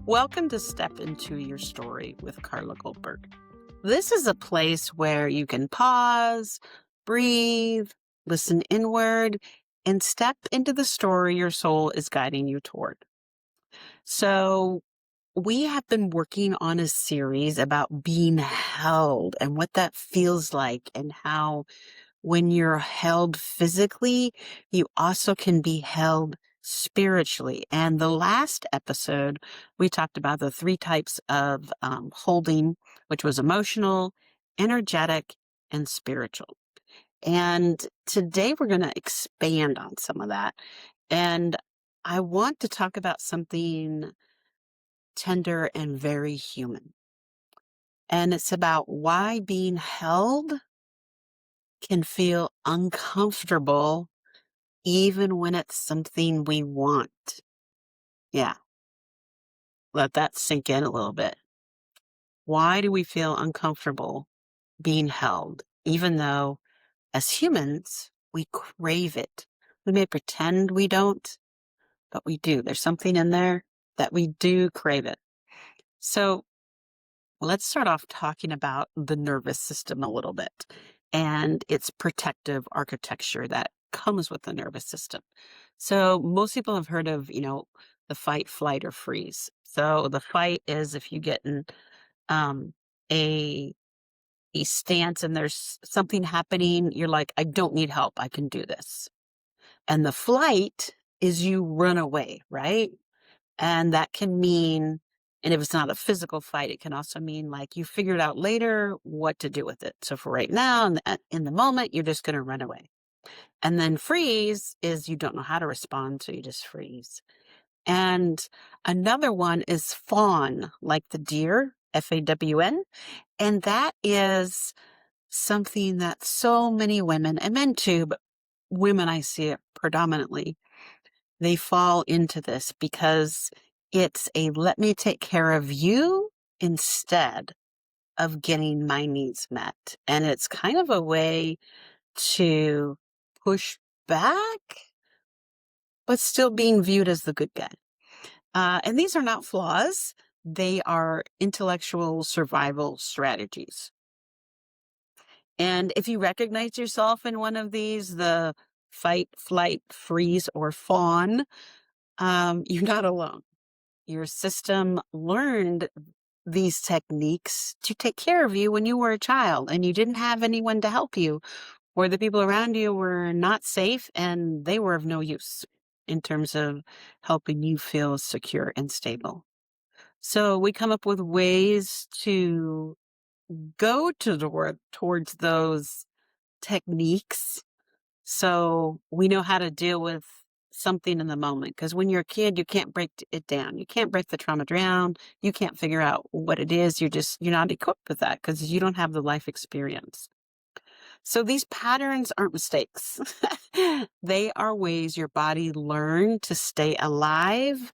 Welcome to Step Into Your Story with Carla Goldberg. This is a place where you can pause, breathe, listen inward, and step into the story your soul is guiding you toward. So, we have been working on a series about being held and what that feels like, and how when you're held physically, you also can be held spiritually. And the last episode, we talked about the three types of holding, which was emotional, energetic, and spiritual. And today we're going to expand on some of that. And I want to talk about something tender and very human. And it's about why being held can feel uncomfortable even when it's something we want. Yeah, let that sink in a little bit. Why do we feel uncomfortable being held, even though as humans, we crave it? We may pretend we don't, but we do. There's something in there that we do crave it. So let's start off talking about the nervous system a little bit and its protective architecture that comes with the nervous system. So most people have heard of, the fight, flight, or freeze. So the fight is if you get in um, a a stance and there's something happening, you're like, I don't need help. I can do this. And the flight is you run away, right? And that can mean, and if it's not a physical fight, it can also mean like you figured out later what to do with it. So for right now, in the moment, you're just going to run away. And then freeze is you don't know how to respond, so you just freeze. And another one is fawn, like the deer, FAWN. And that is something that so many women, and men too, but women, I see it predominantly, they fall into this because it's a let me take care of you instead of getting my needs met. And it's kind of a way to push back, but still being viewed as the good guy. And these are not flaws, they are intellectual survival strategies. And if you recognize yourself in one of these, the fight, flight, freeze, or fawn, you're not alone. Your system learned these techniques to take care of you when you were a child and you didn't have anyone to help you, or the people around you were not safe and they were of no use in terms of helping you feel secure and stable. So we come up with ways to go towards those techniques so we know how to deal with something in the moment. Because when you're a kid, you can't break it down. You can't break the trauma down. You can't figure out what it is. You're not equipped with that because you don't have the life experience. So these patterns aren't mistakes. They are ways your body learned to stay alive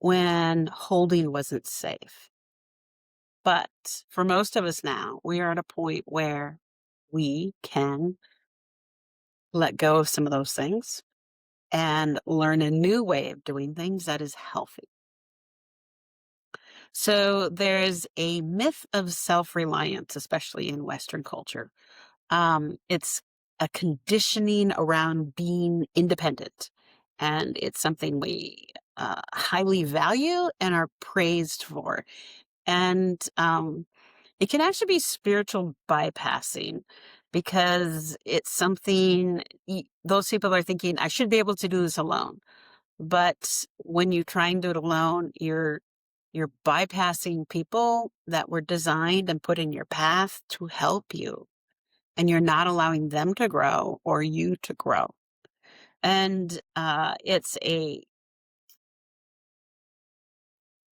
when holding wasn't safe. But for most of us now, we are at a point where we can let go of some of those things and learn a new way of doing things that is healthy. So there's a myth of self-reliance, especially in Western culture. It's a conditioning around being independent, and it's something we highly value and are praised for. And it can actually be spiritual bypassing because it's something those people are thinking, I should be able to do this alone. But when you try and do it alone, you're bypassing people that were designed and put in your path to help you. And you're not allowing them to grow or you to grow. And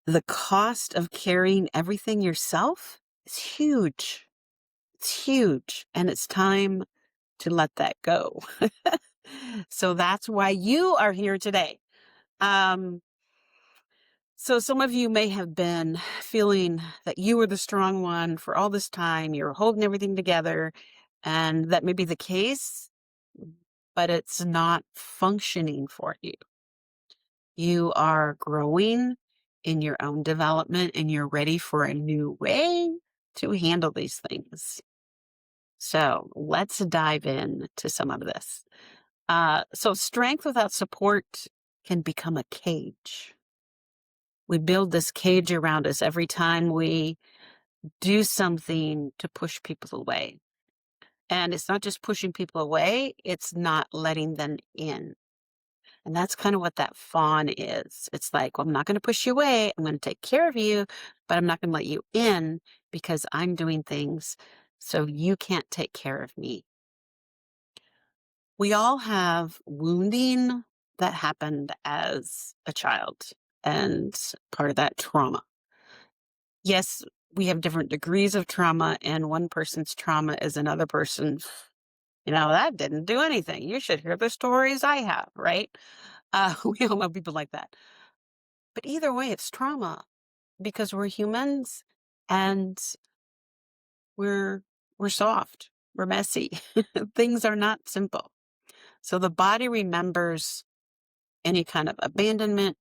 the cost of carrying everything yourself is huge. It's huge. And it's time to let that go. So that's why you are here today. Um, So some of you may have been feeling that you were the strong one for all this time. You're holding everything together, and that may be the case, but it's not functioning for you. You are growing in your own development and you're ready for a new way to handle these things. So let's dive in to some of this. So strength without support can become a cage. We build this cage around us every time we do something to push people away. And it's not just pushing people away, it's not letting them in. And that's kind of what that fawn is. It's like, well, I'm not going to push you away. I'm going to take care of you, but I'm not going to let you in because I'm doing things so you can't take care of me. We all have wounding that happened as a child and part of that trauma. Yes, we have different degrees of trauma, and one person's trauma is another person's. That didn't do anything. You should hear the stories I have, right? We all know people like that. But either way, it's trauma because we're humans and we're we're soft. We're messy. Things are not simple. So the body remembers any kind of abandonment,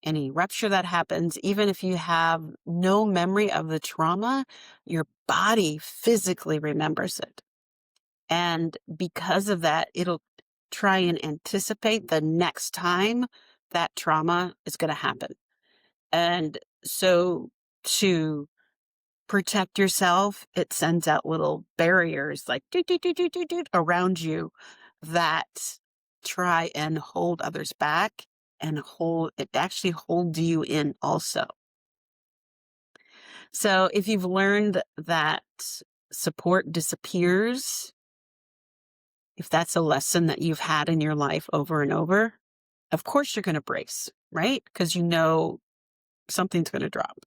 any rupture that happens, even if you have no memory of the trauma, your body physically remembers it. And because of that, it'll try and anticipate the next time that trauma is going to happen. And so to protect yourself, it sends out little barriers like doot, doot, doot, doot, doot, doot, around you that try and hold others back and it actually holds you in also. So if you've learned that support disappears, if that's a lesson that you've had in your life over and over, of course you're going to brace, right? Because you know something's going to drop.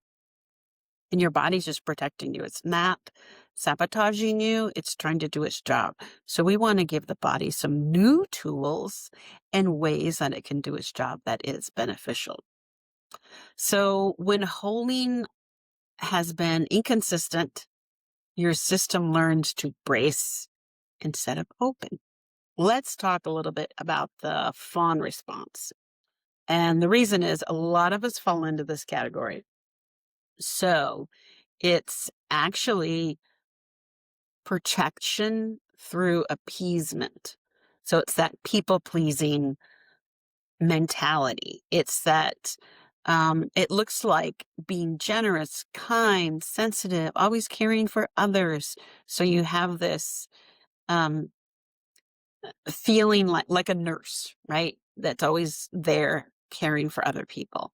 And your body's just protecting you. It's not sabotaging you. It's trying to do its job. So we want to give the body some new tools and ways that it can do its job that is beneficial. So when holding has been inconsistent, your system learns to brace instead of open. Let's talk a little bit about the fawn response. And the reason is a lot of us fall into this category. So it's actually protection through appeasement. So it's that people pleasing mentality. It's that it looks like being generous, kind, sensitive, always caring for others. So you have this um, feeling like a nurse, right? That's always there caring for other people.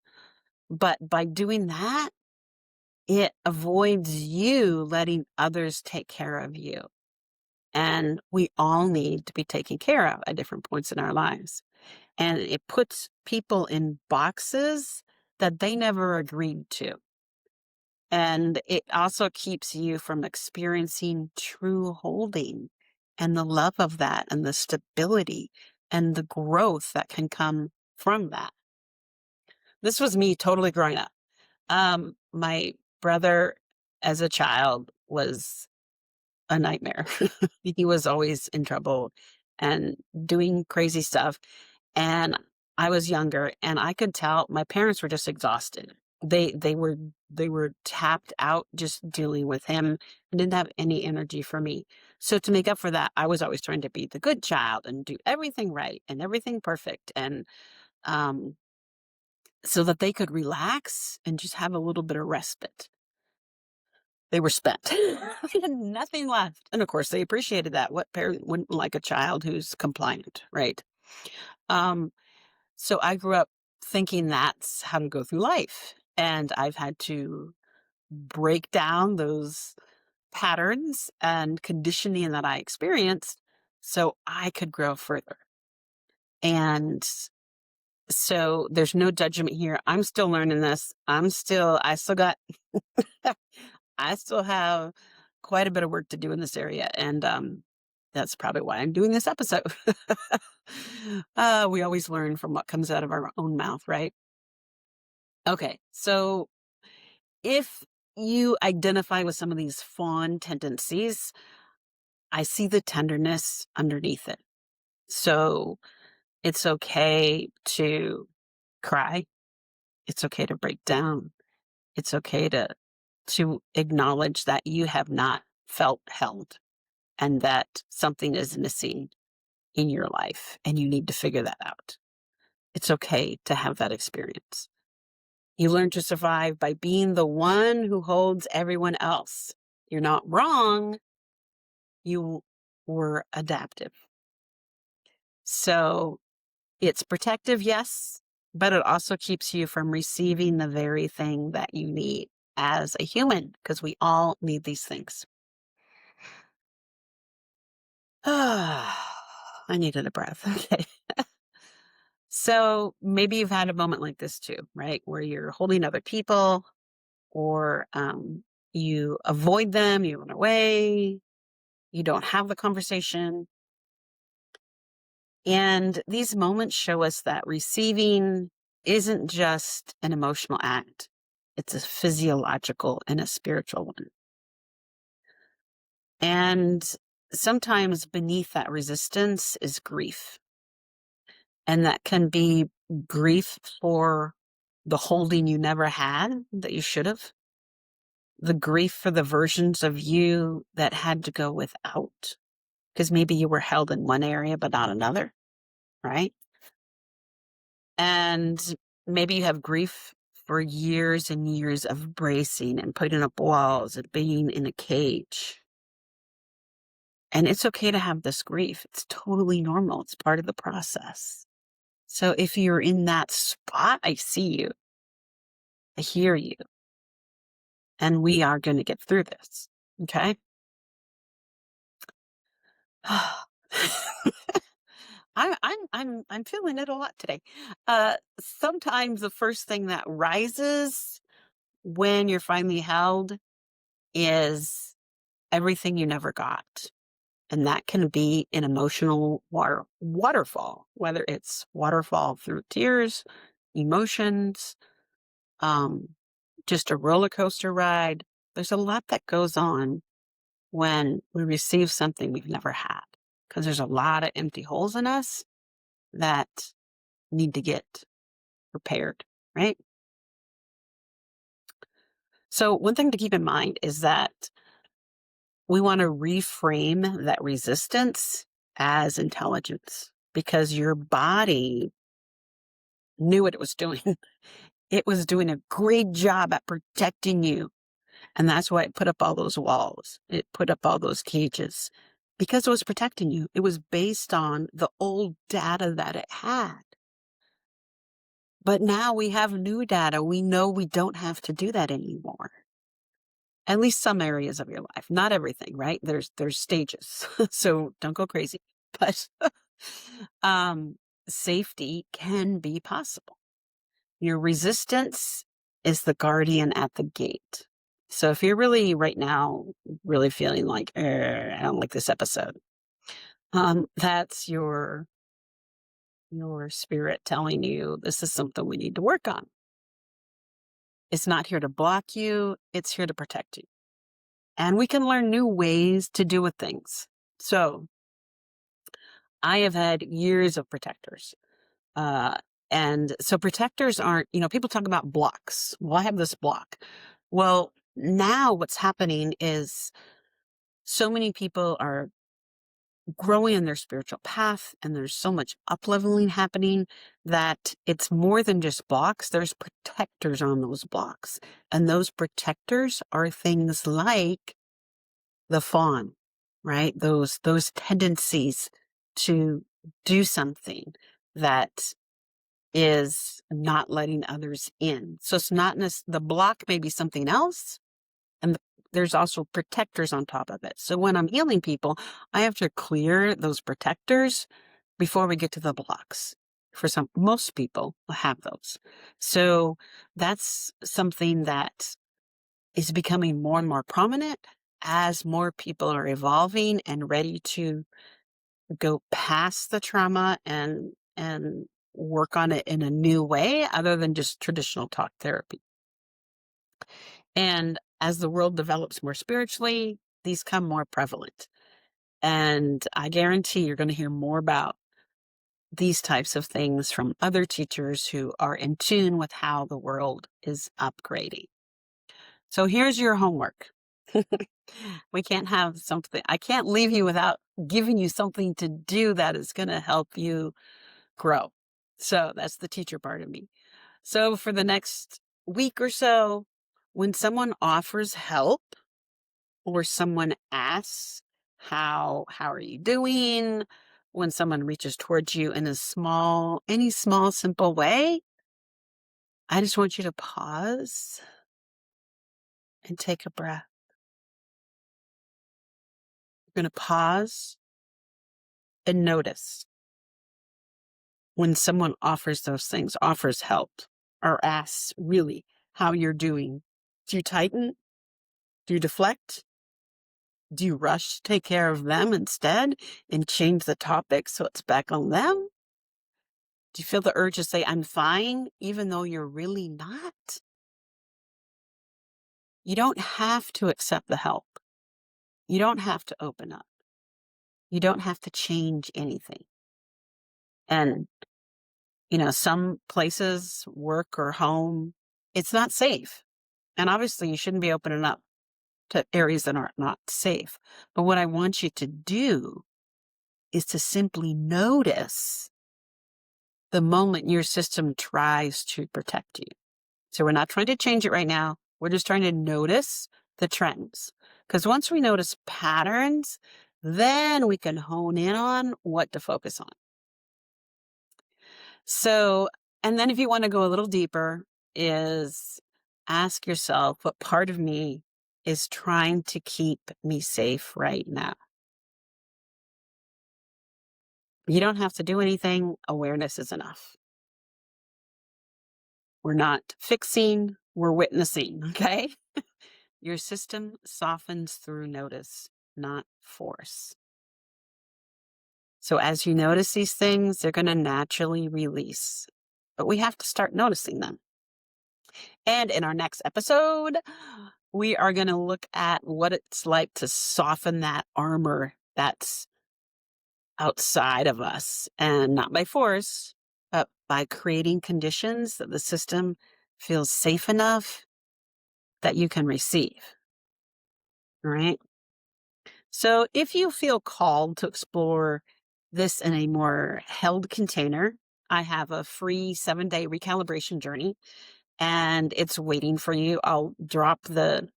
But by doing that, it avoids you letting others take care of you. And we all need to be taken care of at different points in our lives. And it puts people in boxes that they never agreed to. And it also keeps you from experiencing true holding and the love of that and the stability and the growth that can come from that. This was me totally growing up. My brother as a child was a nightmare. He was always in trouble and doing crazy stuff. And I was younger and I could tell my parents were just exhausted. They were tapped out just dealing with him and didn't have any energy for me. So to make up for that, I was always trying to be the good child and do everything right and everything perfect. And um so that they could relax and just have a little bit of respite. They were spent. They had nothing left. And of course, they appreciated that. What parent wouldn't like a child who's compliant, right? Um, so I grew up thinking that's how to go through life. And I've had to break down those patterns and conditioning that I experienced so I could grow further. And so there's no judgment here. I'm still learning this. I still got I still have quite a bit of work to do in this area, and that's probably why I'm doing this episode. We always learn from what comes out of our own mouth, right? Okay, so if you identify with some of these fawn tendencies, I see the tenderness underneath it. So it's okay to cry. It's okay to break down. It's okay to acknowledge that you have not felt held and that something is missing in your life and you need to figure that out. It's okay to have that experience. You learn to survive by being the one who holds everyone else. You're not wrong. You were adaptive. So it's protective, yes, but it also keeps you from receiving the very thing that you need as a human, because we all need these things. I needed a breath. Okay. So maybe you've had a moment like this too, right? Where you're holding other people or you avoid them, you run away, you don't have the conversation. And these moments show us that receiving isn't just an emotional act, it's a physiological and a spiritual one. And sometimes beneath that resistance is grief. And that can be grief for the holding you never had that you should have, the grief for the versions of you that had to go without, because maybe you were held in one area but not another, right? And maybe you have grief for years and years of bracing and putting up walls and being in a cage. And it's okay to have this grief. It's totally normal. It's part of the process. So if you're in that spot, I see you. I hear you. And we are going to get through this. Okay? I'm feeling it a lot today. Sometimes the first thing that rises when you're finally held is everything you never got. And that can be an emotional waterfall, whether it's waterfall through tears, emotions, um, just a roller coaster ride. There's a lot that goes on when we receive something we've never had, because there's a lot of empty holes in us that need to get repaired, right? So one thing to keep in mind is that we want to reframe that resistance as intelligence, because your body knew what it was doing. It was doing a great job at protecting you. And that's why it put up all those walls. It put up all those cages because it was protecting you. It was based on the old data that it had. But now we have new data. We know we don't have to do that anymore. At least some areas of your life, not everything, right? There's stages. So don't go crazy. But safety can be possible. Your resistance is the guardian at the gate. So if you're really right now really feeling like, I don't like this episode, that's your spirit telling you this is something we need to work on. It's not here to block you, it's here to protect you. And we can learn new ways to do with things. So I have had years of protectors. And so protectors aren't, people talk about blocks. Well, I have this block. Well, now what's happening is so many people are growing in their spiritual path and there's so much up-leveling happening that it's more than just blocks. There's protectors on those blocks. And those protectors are things like the fawn, right? Those tendencies to do something that is not letting others in. So it's not the block may be something else, and there's also protectors on top of it. So when I'm healing people, I have to clear those protectors before we get to the blocks. Most people have those. So that's something that is becoming more and more prominent as more people are evolving and ready to go past the trauma and work on it in a new way other than just traditional talk therapy. And as the world develops more spiritually, these come more prevalent. And I guarantee you're going to hear more about these types of things from other teachers who are in tune with how the world is upgrading. So here's your homework. We can't have something, I can't leave you without giving you something to do that is going to help you grow. So that's the teacher part of me. So for the next week or so, when someone offers help or someone asks, how are you doing? When someone reaches towards you in any small, simple way, I just want you to pause and take a breath. You're going to pause and notice when someone offers those things, offers help, or asks really how you're doing. Do you tighten? Do you deflect? Do you rush to take care of them instead and change the topic so it's back on them? Do you feel the urge to say, I'm fine, even though you're really not? You don't have to accept the help. You don't have to open up. You don't have to change anything. And, some places, work or home, it's not safe. And obviously you shouldn't be opening up to areas that are not safe. But what I want you to do is to simply notice the moment your system tries to protect you. So we're not trying to change it right now. We're just trying to notice the trends. Because once we notice patterns, then we can hone in on what to focus on. So, and then if you want to go a little deeper, is ask yourself, what part of me is trying to keep me safe right now? You don't have to do anything. Awareness is enough. We're not fixing, we're witnessing, okay? Your system softens through notice, not force. So as you notice these things, they're going to naturally release. But we have to start noticing them. And in our next episode, we are going to look at what it's like to soften that armor that's outside of us, and not by force, but by creating conditions that the system feels safe enough that you can receive. All right. So if you feel called to explore this in a more held container, I have a free 7-day recalibration journey, and it's waiting for you. I'll drop the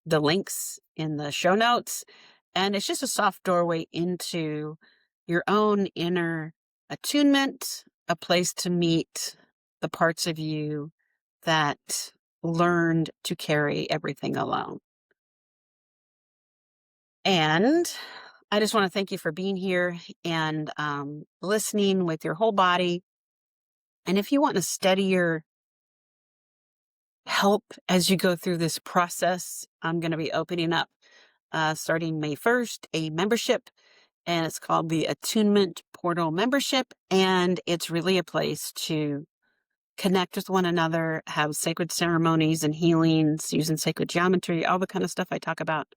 links in the show notes, and it's just a soft doorway into your own inner attunement, a place to meet the parts of you that learned to carry everything alone. And I just want to thank you for being here and listening with your whole body. And if you want to study your help as you go through this process, I'm going to be opening up starting May 1st, a membership, and it's called the Attunement Portal Membership. And it's really a place to connect with one another, have sacred ceremonies and healings using sacred geometry, all the kind of stuff I talk about.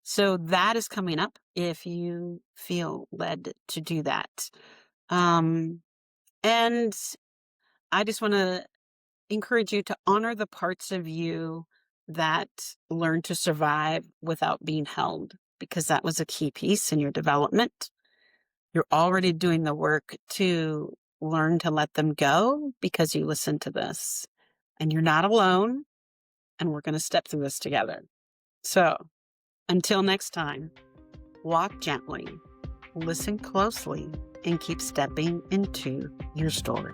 So that is coming up if you feel led to do that. And I just want to encourage you to honor the parts of you that learn to survive without being held, because that was a key piece in your development. You're already doing the work to learn to let them go because you listened to this, and you're not alone, and we're going to step through this together. So until next time, walk gently, listen closely, and keep stepping into your story.